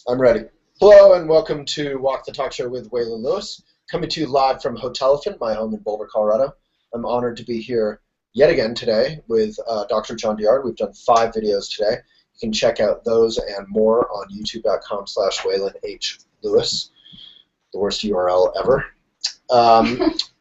I'm ready. Hello and welcome to Walk the Talk Show with Waylon Lewis, coming to you live from Hotel Elephant, my home in Boulder, Colorado. I'm honored to be here yet again today with Dr. John Douillard. We've done 5 videos today. You can check out those and more on youtube.com/WaylonH.Lewis, the worst URL ever.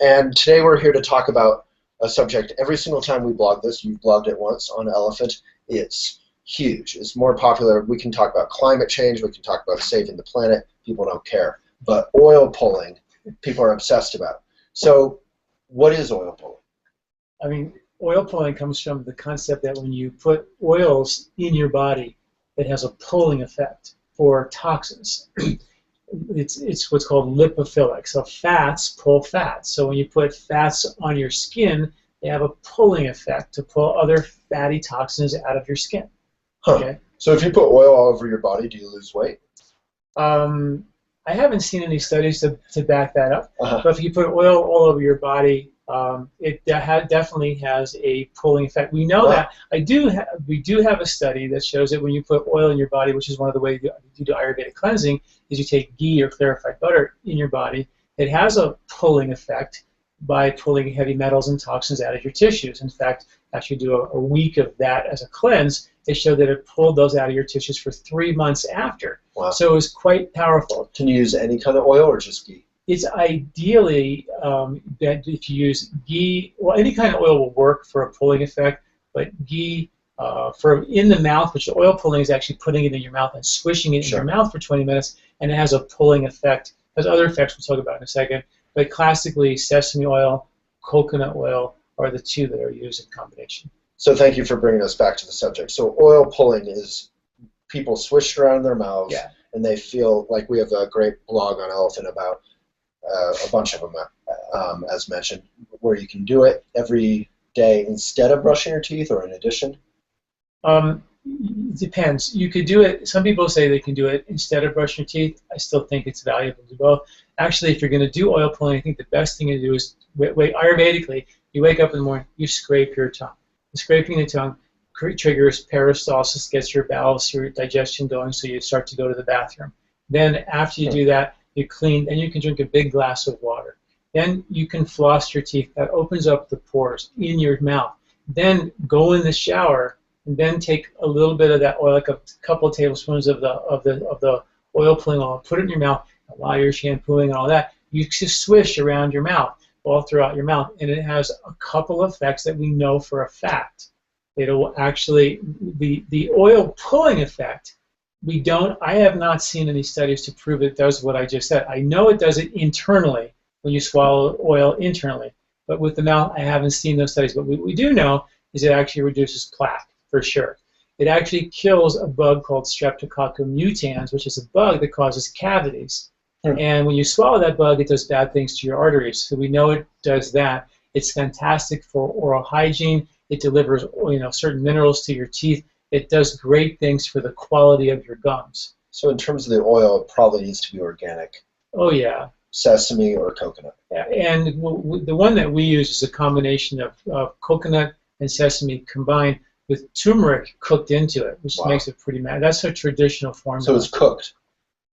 And today we're here to talk about a subject. Every single time we blog this, you've blogged it once on Elephant, it's huge. It's more popular. We can talk about climate change. We can talk about saving the planet. People don't care. But oil pulling, people are obsessed about. So what is oil pulling? I mean, oil pulling comes from the concept that when you put oils in your body, it has a pulling effect for toxins. It's what's called lipophilic. So fats pull fats. So when you put fats on your skin, they have a pulling effect to pull other fatty toxins out of your skin. Huh. Okay. So if you put oil all over your body, do you lose weight? I haven't seen any studies to back that up. Uh-huh. But if you put oil all over your body, it definitely has a pulling effect. We know that. We do have a study that shows that when you put oil in your body, which is one of the ways you do Ayurvedic cleansing, is you take ghee or clarified butter in your body. It has a pulling effect by pulling heavy metals and toxins out of your tissues. In fact, after you do a week of that as a cleanse, they showed that it pulled those out of your tissues for 3 months after. Wow. So it was quite powerful. Can you use any kind of oil or just ghee? It's ideally that if you use ghee, well, any kind of oil will work for a pulling effect, but ghee for in the mouth, which the oil pulling is actually putting it in your mouth and swishing it in your mouth for 20 minutes, and it has a pulling effect. It has other effects we'll talk about in a second, but classically sesame oil, coconut oil are the two that are used in combination. So thank you for bringing us back to the subject. So oil pulling is people swish around their mouths, and they feel like we have a great blog on Elephant about a bunch of them, as mentioned, where you can do it every day instead of brushing your teeth or in addition? It depends. You could do it. Some people say they can do it instead of brushing your teeth. I still think it's valuable to do both. Actually, if you're going to do oil pulling, I think the best thing to do is, Ayurvedically, you wake up in the morning, you scrape your tongue. Scraping the tongue triggers peristalsis, gets your bowels, your digestion going, so you start to go to the bathroom. Then after you do that, you clean, and you can drink a big glass of water. Then you can floss your teeth. That opens up the pores in your mouth. Then go in the shower, and then take a little bit of that oil, like a couple of tablespoons of the oil pulling oil, put it in your mouth, and while you're shampooing and all that, you just swish around your mouth, all throughout your mouth, and it has a couple of effects that we know for a fact. It'll actually, the oil pulling effect, I have not seen any studies to prove it does what I just said. I know it does it internally when you swallow oil internally, but with the mouth, I haven't seen those studies. But what we do know is it actually reduces plaque, for sure. It actually kills a bug called Streptococcus mutans, which is a bug that causes cavities. And when you swallow that bug, it does bad things to your arteries. So we know it does that. It's fantastic for oral hygiene. It delivers, certain minerals to your teeth. It does great things for the quality of your gums. So in terms of the oil, it probably needs to be organic. Oh, yeah. Sesame or coconut. And the one that we use is a combination of coconut and sesame combined with turmeric cooked into it, which makes it pretty mad. That's a traditional formula. So it's cooked.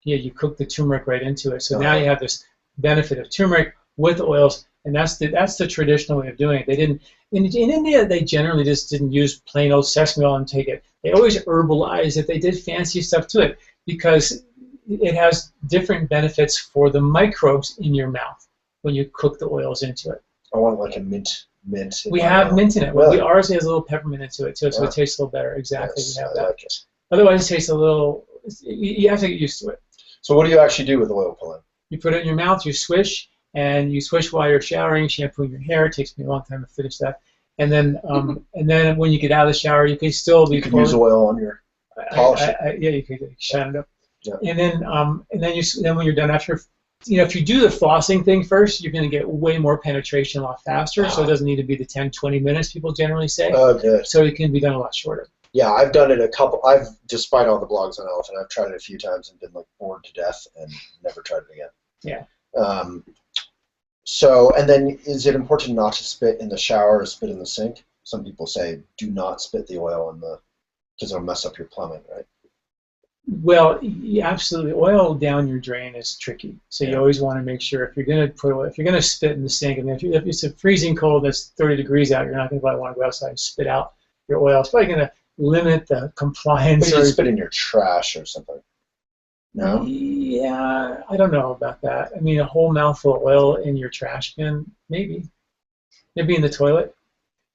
Yeah, you cook the turmeric right into it. So now you have this benefit of turmeric with oils, and that's the traditional way of doing it. They didn't in India. They generally just didn't use plain old sesame oil and take it. They always herbalized it. They did fancy stuff to it because it has different benefits for the microbes in your mouth when you cook the oils into it. I want like a mint. We have mint in it. Really? Ours has a little peppermint into it too, so it tastes a little better. Exactly, Yes, we have I that. like it. Otherwise, it tastes a little. You have to get used to it. So what do you actually do with oil pulling? You put it in your mouth, you swish, and you swish while you're showering, shampooing your hair. It takes me a long time to finish that. And then, when you get out of the shower, you can still be. You can use oil on your polish. Yeah, you can shine it up. Yeah. And then when you're done, after, if you do the flossing thing first, you're going to get way more penetration a lot faster. So it doesn't need to be the 10, 20 minutes people generally say. Oh, good. So it can be done a lot shorter. Yeah, I've done it despite all the blogs on Elephant, I've tried it a few times and been like bored to death and never tried it again. Yeah. So, and then is it important not to spit in the shower or spit in the sink? Some people say do not spit the oil in because it'll mess up your plumbing, right? Well, absolutely. Oil down your drain is tricky. So you Yeah. always want to make sure if you're going to put oil, if you're going to spit in the sink, I mean, if it's a freezing cold that's 30 degrees out, you're not going to want to go outside and spit out your oil. It's probably going to limit the compliance. But you just spit in your trash or something. No? Yeah, I don't know about that. I mean, a whole mouthful of oil in your trash bin, maybe. Maybe in the toilet.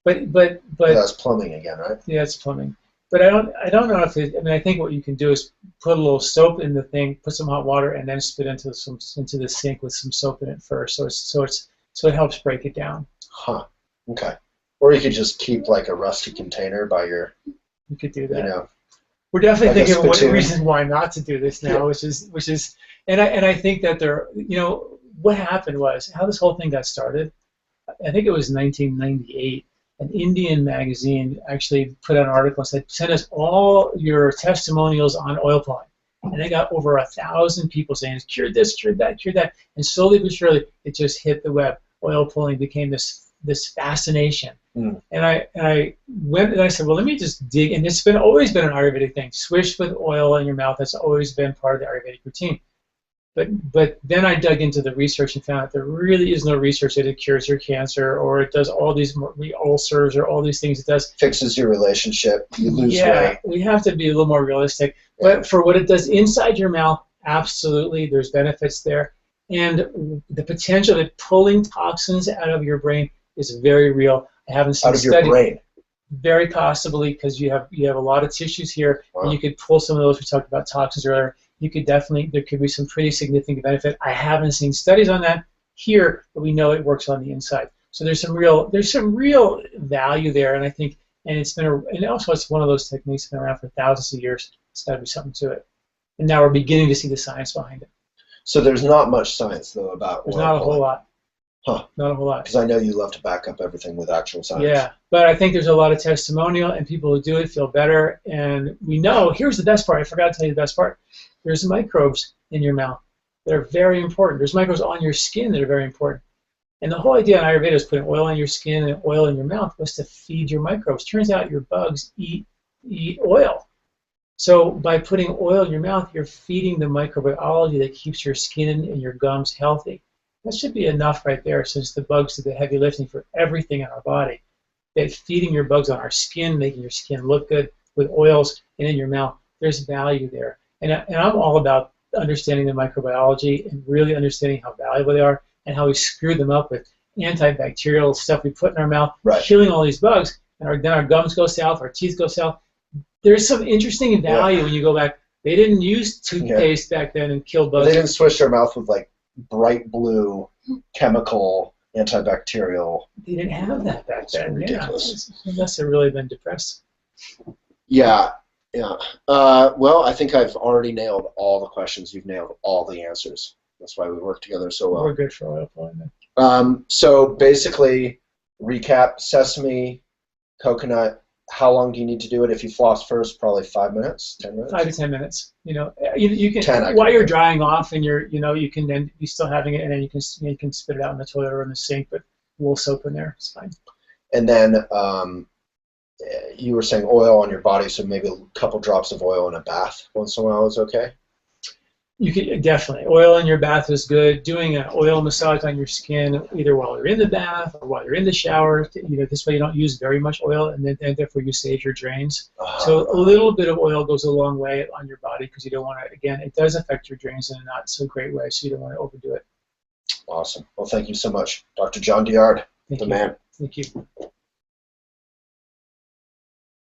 But That's plumbing again, right? yeah, it's plumbing. But I don't know if it, I mean, I think what you can do is put a little soap in the thing, put some hot water, and then spit into the sink with some soap in it first. So it helps break it down. Huh. Okay. Or you could just keep like a rusty container by your, You could do that. you know, We're definitely like a thinking of what spittoon. reasons why not to do this now, Yeah. which is, and I think that what happened was how this whole thing got started. I think it was 1998. An Indian magazine actually put out an article and said, send us all your testimonials on oil pulling. And they got over 1,000 people saying, it's cured this, cured that, cured that. And slowly but surely, it just hit the web. Oil pulling became this fascination. Mm. And I went and I said, well, let me just dig. And it's always been an Ayurvedic thing. Swish with oil in your mouth. That's always been part of the Ayurvedic routine. But then I dug into the research and found out there really is no research that it cures your cancer or it does all these ulcers or all these things it does. Fixes your relationship. You lose Yeah, weight. we have to be a little more realistic. Yeah. But for what it does inside your mouth, absolutely, there's benefits there. And the potential of pulling toxins out of your brain is very real. I haven't seen Out of your studies. brain. Very possibly, because you have a lot of tissues here, Wow. and you could pull some of those. We talked about toxins earlier. You could definitely, there could be some pretty significant benefit. I haven't seen studies on that here, but we know it works on the inside. So there's some real value there, and I think, and and also it's one of those techniques that's been around for thousands of years. It's got to be something to it, and now we're beginning to see the science behind it. So there's not much science though about There's oil not a pulling. whole lot. Huh. Not a whole lot. Because I know you love to back up everything with actual science. Yeah, but I think there's a lot of testimonial, and people who do it feel better. And we know, here's the best part. I forgot to tell you the best part. There's microbes in your mouth that are very important. There's microbes on your skin that are very important. And the whole idea in Ayurveda is putting oil on your skin and oil in your mouth was to feed your microbes. Turns out your bugs eat oil. So by putting oil in your mouth, you're feeding the microbiology that keeps your skin and your gums healthy. That should be enough right there, since the bugs do the heavy lifting for everything in our body. That feeding your bugs on our skin, making your skin look good with oils and in your mouth, there's value there. And I'm all about understanding the microbiology and really understanding how valuable they are and how we screw them up with antibacterial stuff we put in our mouth, Right. killing all these bugs, and then our gums go south, our teeth go south. There's some interesting value when you go back. They didn't use toothpaste back then and kill bugs. They didn't swish their mouth with like bright blue chemical antibacterial. They didn't have that back It's then. ridiculous. Yeah, they must have really been depressed. Yeah. Well, I think I've already nailed all the questions. You've nailed all the answers. That's why we work together so well. We're good for oil pulling then. So basically, recap: sesame, coconut. How long do you need to do it? If you floss first, probably 5 minutes, 10 minutes. 5 to 10 minutes. You can 10, I while can you're do. drying off and you can then be still having it, and then you can spit it out in the toilet or in the sink, but a little soap in there. It's fine. And then you were saying oil on your body, so maybe a couple drops of oil in a bath once in a while is okay. You could definitely, oil in your bath is good. Doing an oil massage on your skin, either while you're in the bath or while you're in the shower. This way you don't use very much oil, and therefore you save your drains. So a little bit of oil goes a long way on your body, because you don't want to. Again, it does affect your drains in a not so great way, so you don't want to overdo it. Awesome. Well, thank you so much, Dr. John Douillard, Thank the you. man. Thank you.